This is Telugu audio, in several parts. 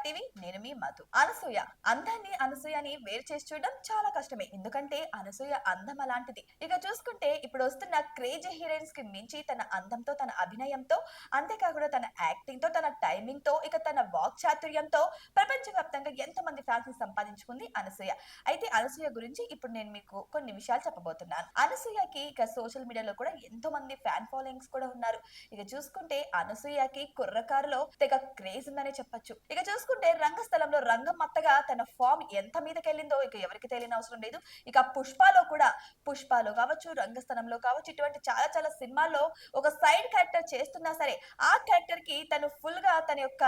టీవీ, నేను మీ మధు. అనసూయ అందాన్ని అనసూయని వేరు చేసి చూడడం చాలా కష్టమే. ఎందుకంటే అనసూయ అందం అలాంటిది. ఇక చూసుకుంటే ఇప్పుడు వస్తున్న క్రేజీ హీరోయిన్స్ కి మించి తన అందంతో, తన అభినయంతో, అంతేకాకుండా తన యాక్టింగ్ తో, తన టైమింగ్ తో, ఇక తన వాక్ చాతుర్యంతో ప్రపంచవ్యాప్తంగా ఎంతమంది ఫ్యాన్స్ ని సంపాదించుకుంది అనసూయ. అయితే అనసూయ గురించి ఇప్పుడు నేను మీకు కొన్ని విషయాలు చెప్పబోతున్నాను. అనసూయకి ఇక సోషల్ మీడియాలో కూడా ఎంతో మంది ఫ్యాన్ ఫాలోయింగ్స్ కూడా ఉన్నారు. ఇక చూసుకుంటే అనసూయకి కుర్రకారులో తెగ క్రేజ్ ఉందనే చెప్పొచ్చు. ఇక చూసుకుంటే రంగస్థలంలో రంగమ్మత్తగా తన ఫామ్ ఎంత మీదకెళ్ళిందో ఇక ఎవరికి తెలియని అవసరం లేదు. ఇక పుష్పాలో కావచ్చు, రంగస్థలంలో కావచ్చు, ఇటువంటి చాలా చాలా సినిమాల్లో ఒక సైడ్ క్యారెక్టర్ చేస్తున్నా సరే ఆ క్యారెక్టర్ కి తను ఫుల్ గా తన యొక్క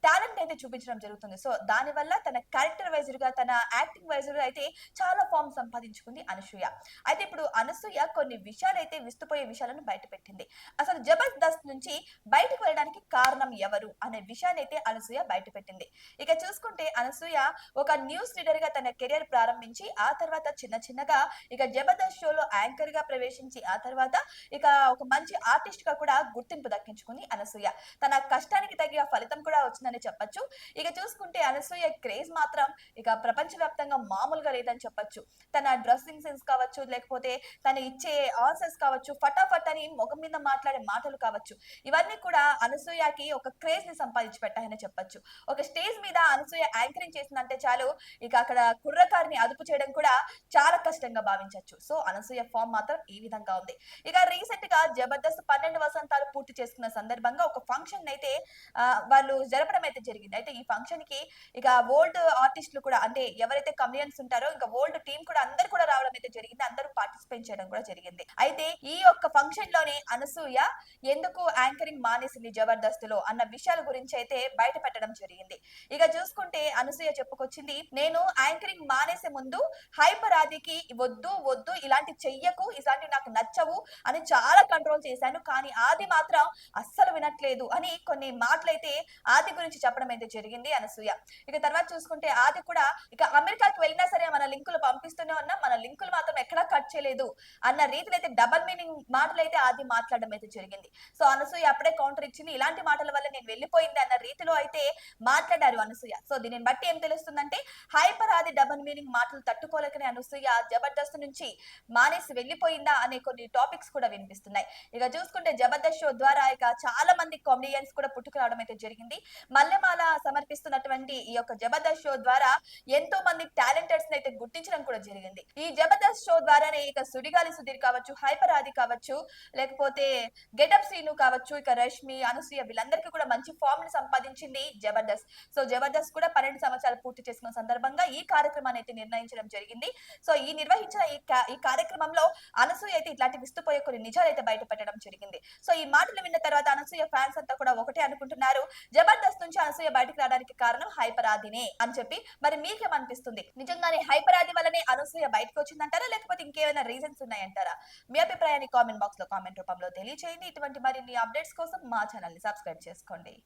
టాలెంట్ అయితే చూపించడం జరుగుతుంది. సో దాని వల్ల తన క్యారెక్టర్ వైజ్ గా, తన యాక్టింగ్ వైజ్ గా అయితే చాలా ఫామ్ సంపాదించుకుంది అనసూయ. అయితే ఇప్పుడు అనసూయ కొన్ని విషయాలు అయితే విస్తుపోయే విషయాలను బయట పెట్టింది. అసలు జబర్దస్త్ నుంచి బయటకు వెళ్ళడానికి కారణం ఎవరు అనే విషయాన్ని అయితే అనసూయ బయట పెట్టింది. ఇక చూసుకుంటే అనసూయ ఒక న్యూస్ రీడర్ గా తన కెరియర్ ప్రారంభించి ఆ తర్వాత చిన్న చిన్నగా ఇక జబర్దస్త్ షోలో యాంకర్ గా ప్రవేశించి ఆ తర్వాత ఇక ఒక మంచి ఆర్టిస్ట్ గా కూడా గుర్తింపు దక్కించుకుంది అనసూయ. తన కష్టానికి తగిన ఫలితం కూడా వచ్చిందని చెప్పొచ్చు. ఇక చూసుకుంటే అనసూయ క్రేజ్ మాత్రం ఇక ప్రపంచవ్యాప్తంగా మామూలుగా లేదని చెప్పొచ్చు. తన డ్రెస్సింగ్ సెన్స్ కావచ్చు, లేకపోతే తను ఇచ్చే ఆన్సర్స్ కావచ్చు, ఫటాఫట్ అని ముఖం మీద మాట్లాడే మాటలు కావచ్చు, ఇవన్నీ కూడా అనసూయకి ఒక క్రేజ్ ని సంపాదించి పెట్టాయని చెప్పొచ్చు. ఒక స్టేజ్ మీద అనసూయ యాంకరింగ్ చేసిందంటే చాలు, ఇక అక్కడ కుర్రకారిని అదుపు చేయడం కూడా చాలా కష్టంగా భావించవచ్చు. సో అనసూయ ఫామ్ మాత్రం ఈ విధంగా ఉంది. ఇక రీసెంట్ గా జబర్దస్త్ 12 వసంతాలు పూర్తి చేసుకున్న సందర్భంగా ఒక ఫంక్షన్ అయితే వాళ్ళు జరపడం అయితే జరిగింది. అయితే ఈ ఫంక్షన్ కి ఇక ఓల్డ్ ఆర్టిస్టులు కూడా, అంటే ఎవరైతే కమిడియన్స్ ఉంటారో ఇంకా ఓల్డ్ టీం కూడా అందరు కూడా రావడం అయితే జరిగింది. అందరూ పార్టిసిపేట్ చేయడం కూడా జరిగింది. అయితే ఈ యొక్క ఫంక్షన్ లోనే అనసూయ ఎందుకు యాంకరింగ్ మానేసింది జబర్దస్త్ లో అన్న విషయాల గురించి అయితే బయట పెట్టడం జరిగింది. ఇక చూసుకుంటే అనసూయ చెప్పుకొచ్చింది, నేను యాంకరింగ్ మానేసే ముందు హైపర్ ఆదికి వద్దు వద్దు ఇలాంటి చెయ్యకు, ఇలాంటివి నాకు నచ్చవు అని చాలా కంట్రోల్ చేశాను. కానీ ఆది మాత్రం అస్సలు వినట్లేదు అని కొన్ని మాటలైతే ఆది గురించి చెప్పడం అయితే జరిగింది అనసూయ. ఇక తర్వాత చూసుకుంటే ఆది కూడా ఇక అమెరికాకి వెళ్ళినా సరే మన లింకులు పంపిస్తూనే ఉన్నా, మన లింకులు మాత్రం ఎక్కడా కట్ చేయలేదు అన్న రీతిలో అయితే డబల్ మీనింగ్ మాటలు అయితే ఆది మాట్లాడడం అయితే జరిగింది. సో అనసూయ అప్పుడే కౌంటర్ ఇచ్చింది, ఇలాంటి మాటల వల్ల నేను వెళ్ళిపోయింది అన్న రీతిలో అయితే మాట్లాడారు అనసూయ. సో దీనిని బట్టి ఏం తెలుస్తుందంటే హైపర్ ఆది డబల్ మీనింగ్ మాటలు తట్టుకోలేకనే అనసూయ జబర్దస్త్ నుంచి మానేసి వెళ్ళిపోయిందా అనే కొన్ని టాపిక్స్ కూడా వినిపిస్తున్నాయి. ఇక చూసుకుంటే జబర్దస్త్ షో ద్వారా ఇక చాలా మంది కామెడియన్స్ కూడా పుట్టుకు రావడం అయితే జరిగింది. మల్లెమాల సమర్పిస్తున్నటువంటి ఈ యొక్క జబర్దస్త్ షో ద్వారా ఎంతో మంది టాలెంటెడ్స్ అయితే గుర్తించడం కూడా జరిగింది. ఈ జబర్దస్త్ షో ద్వారానే ఇక సుడిగాలి సుధీర్ కావచ్చు, హైపర్ ఆది కావచ్చు, లేకపోతే గెటప్ శ్రీను కావచ్చు, ఇక రష్మి, అనసూయ వీళ్ళందరికీ కూడా మంచి ఫామ్ ని సంపాదించింది జబర్దస్త్. సో జబర్దస్త్ కూడా 12 సంవత్సరాలు పూర్తి చేసుకున్న సందర్భంగా ఈ కార్యక్రమాన్ని అయితే నిర్ణయించడం జరిగింది. సో ఈ నిర్వహించిన ఈ కార్యక్రమంలో అనసూయ అయితే ఇట్లాంటి విస్తుపోయే కొన్ని నిజాలు అయితే బయట పెట్టడం జరిగింది. సో ఈ మాటలు విన్న తర్వాత అనసూయ ఫ్యాన్స్ అంతా కూడా ఒకటే అనుకుంటున్నారు, జబర్దస్త్ నుంచి అనసూయ బయటకు రావడానికి కారణం హైపర్ ఆదినే అని చెప్పి. మరి మీకేమనిపిస్తుంది? నిజంగానే హైపర్ ఆది వల్లనే అనసూయ బయటకు వచ్చిందంటారా, లేకపోతే ఇంకేమైనా రీజన్స్ ఉన్నాయంటారా? మీ అభిప్రాయాన్ని కామెంట్ బాక్స్ లో కామెంట్ రూపంలో తెలియజేయండి. ఇటువంటి మరిన్ని అప్డేట్స్ కోసం మా ఛానల్ ని సబ్స్క్రైబ్ చేసుకోండి.